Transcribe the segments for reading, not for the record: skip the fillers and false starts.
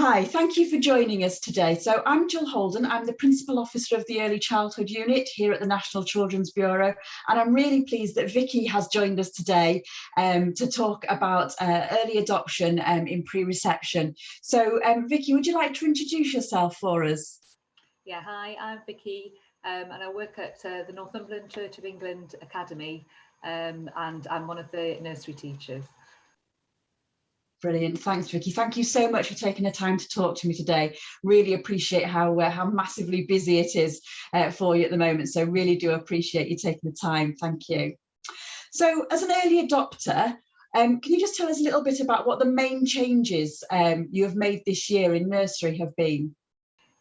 Hi, thank you for joining us today. So I'm Jill Holden. I'm the Principal Officer of the Early Childhood Unit here at the National Children's Bureau, and I'm really pleased that Vicky has joined us today to talk about early adoption in pre-reception. So Vicky, would you like to introduce yourself for us? Yeah, hi, I'm Vicky and I work at the Northumberland Church of England Academy and I'm one of the nursery teachers. Brilliant. Thanks, Vicky. Thank you so much for taking the time to talk to me today. Really appreciate how massively busy it is for you at the moment. So really do appreciate you taking the time. Thank you. So as an early adopter, can you just tell us a little bit about what the main changes you have made this year in nursery have been?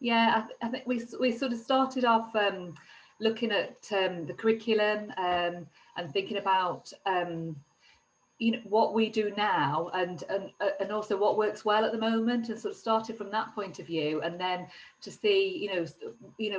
Yeah, I think we sort of started off looking at the curriculum and thinking about what we do now and also what works well at the moment, and sort of started from that point of view, and then to see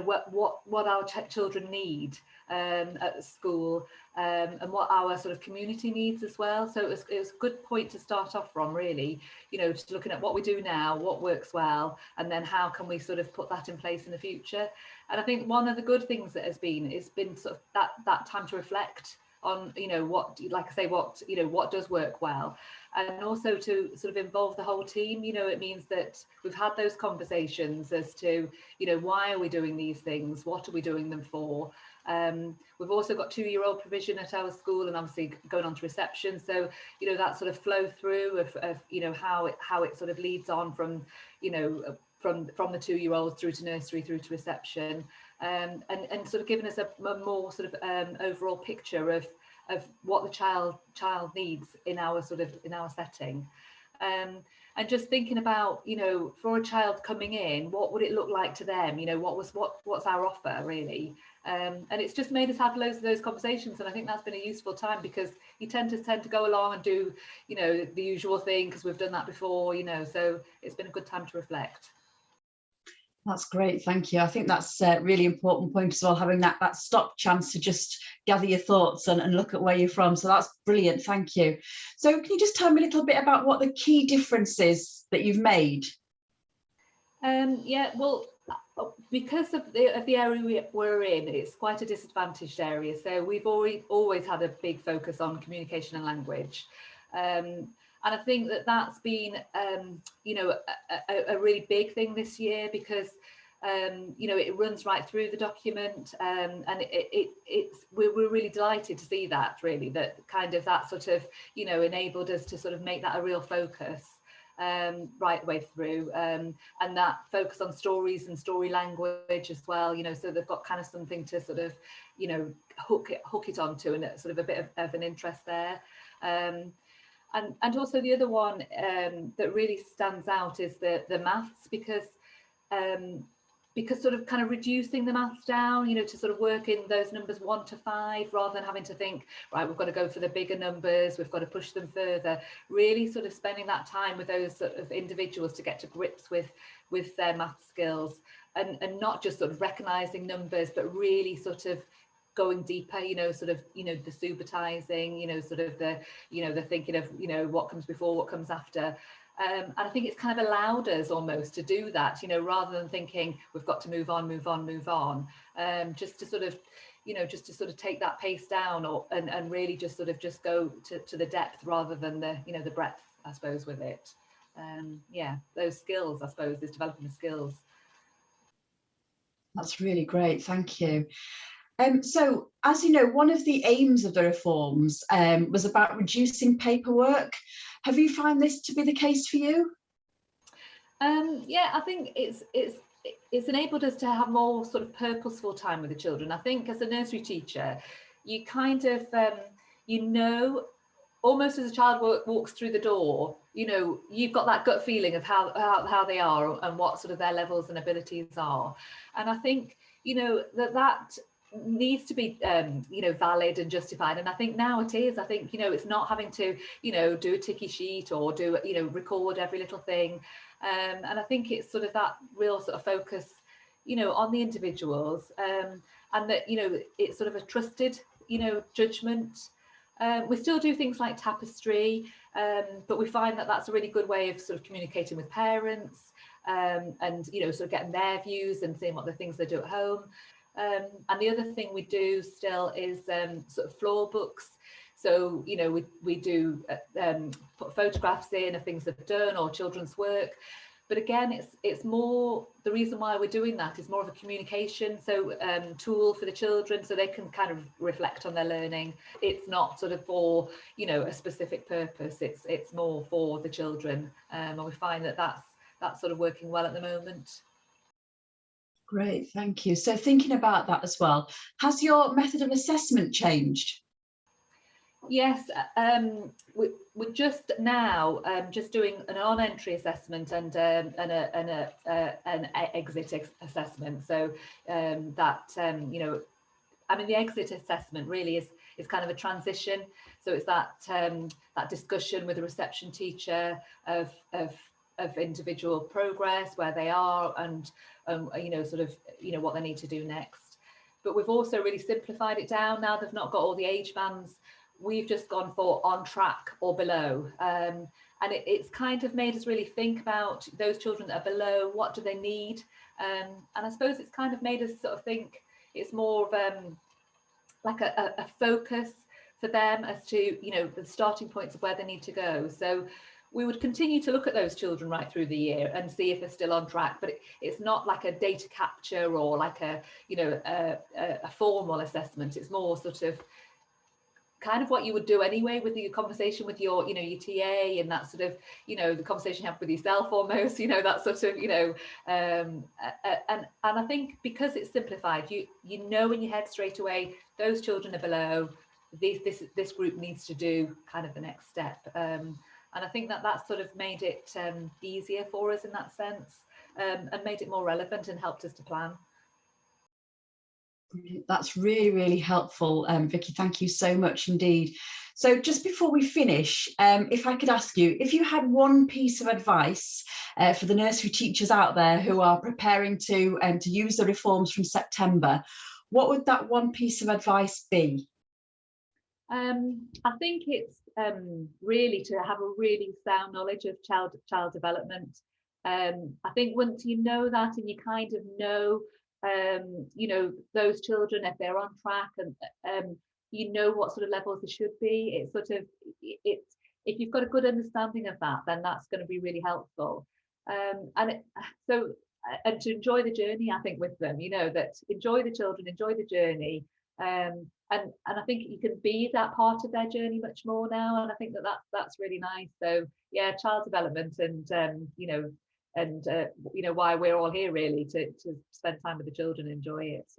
what our children need at school and what our sort of community needs as well. So it was a good point to start off from, really, just looking at what we do now, what works well, and then how can we sort of put that in place in the future. And I think one of the good things that has been sort of that time to reflect on what, like I say, what does work well, and also to sort of involve the whole team. It means that we've had those conversations as to why are we doing these things, what are we doing them for. We've also got 2-year-old provision at our school, and obviously going on to reception, so that sort of flow through of how it sort of leads on from from the 2-year-olds through to nursery, through to reception, and sort of giving us a more sort of overall picture of what the child needs in our setting, and just thinking about for a child coming in, what would it look like to them, what's our offer, really. And it's just made us have loads of those conversations, and I think that's been a useful time, because you tend to go along and do the usual thing because we've done that before, so it's been a good time to reflect. That's great, thank you. I think that's a really important point as well, having that stop chance to just gather your thoughts and look at where you're from. So that's brilliant, thank you. So can you just tell me a little bit about what the key differences that you've made? Yeah, well, because of the area we're in, it's quite a disadvantaged area. So we've always had a big focus on communication and language. And I think that's been, a really big thing this year, because, it runs right through the document, and we're really delighted to see that, really, that sort of, enabled us to sort of make that a real focus right the way through, and that focus on stories and story language as well, so they've got kind of something to sort of, hook it onto, and sort of a bit of an interest there. And also the other one that really stands out is the maths, because sort of kind of reducing the maths down, to sort of work in those numbers 1 to 5, rather than having to think, right, we've got to go for the bigger numbers, we've got to push them further. Really sort of spending that time with those sort of individuals to get to grips with their math skills, and not just sort of recognizing numbers, but really sort of going deeper, sort of, the subitizing, sort of the thinking of, what comes before, what comes after. And I think it's kind of allowed us almost to do that, rather than thinking we've got to move on, just to sort of take that pace down, and really just sort of go to the depth, rather than the breadth, I suppose, with it. Yeah, those skills, I suppose, is developing the skills. That's really great, thank you. So, as you know, one of the aims of the reforms was about reducing paperwork. Have you found this to be the case for you? Yeah, I think it's enabled us to have more sort of purposeful time with the children. I think as a nursery teacher, you kind of, almost as a child walks through the door, you've got that gut feeling of how they are and what sort of their levels and abilities are. And I think, that needs to be valid and justified, and I think now it is. I think it's not having to do a ticky sheet or do record every little thing, and I think it's sort of that real sort of focus on the individuals, and that it's sort of a trusted judgment, We still do things like tapestry, but we find that that's a really good way of sort of communicating with parents, and sort of getting their views and seeing what the things they do at home. And the other thing we do still is sort of floor books. So we do put photographs in of things they've done or children's work. But again, it's more, the reason why we're doing that is more of a communication tool for the children, so they can kind of reflect on their learning. It's not sort of for a specific purpose. It's more for the children, and we find that that's sort of working well at the moment. Great, thank you. So thinking about that as well, has your method of assessment changed? Yes, we're just now just doing an on-entry assessment and an exit assessment. So the exit assessment really is kind of a transition. So it's that discussion with the reception teacher of individual progress, where they are, and what they need to do next. But we've also really simplified it down. Now they've not got all the age bands. We've just gone for on track or below, and it's kind of made us really think about those children that are below. What do they need? And I suppose it's kind of made us sort of think it's more of like a focus for them as to the starting points of where they need to go. So we would continue to look at those children right through the year and see if they're still on track, but it's not like a data capture or like a formal assessment. It's more sort of kind of what you would do anyway with your conversation with your your TA, and that sort of the conversation you have with yourself almost, that sort of and I think because it's simplified, you know in your head straight away those children are below, this group needs to do kind of the next step, and I think that's sort of made it easier for us in that sense, and made it more relevant and helped us to plan. That's really, really helpful, Vicky. Thank you so much indeed. So just before we finish, if I could ask you, if you had one piece of advice for the nursery teachers out there who are preparing to use the reforms from September, what would that one piece of advice be? I think it's really to have a really sound knowledge of child development. I think once you know that, and you kind of know those children, if they're on track, and what sort of levels they should be, it's if you've got a good understanding of that, then that's going to be really helpful, and to enjoy the journey, I think, with them, that enjoy the children, enjoy the journey, and I think you can be that part of their journey much more now, and I think that's really nice. So yeah, child development, and why we're all here really, to spend time with the children and enjoy it.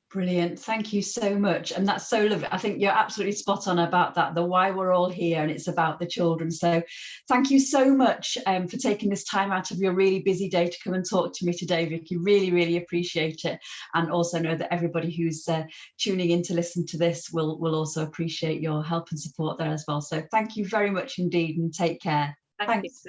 Brilliant, thank you so much, and that's so lovely. I think you're absolutely spot on about that, the why we're all here, and it's about the children. So thank you so much for taking this time out of your really busy day to come and talk to me today, Vicky. Really, really appreciate it, and also know that everybody who's tuning in to listen to this will also appreciate your help and support there as well. So thank you very much indeed, and take care. Thanks.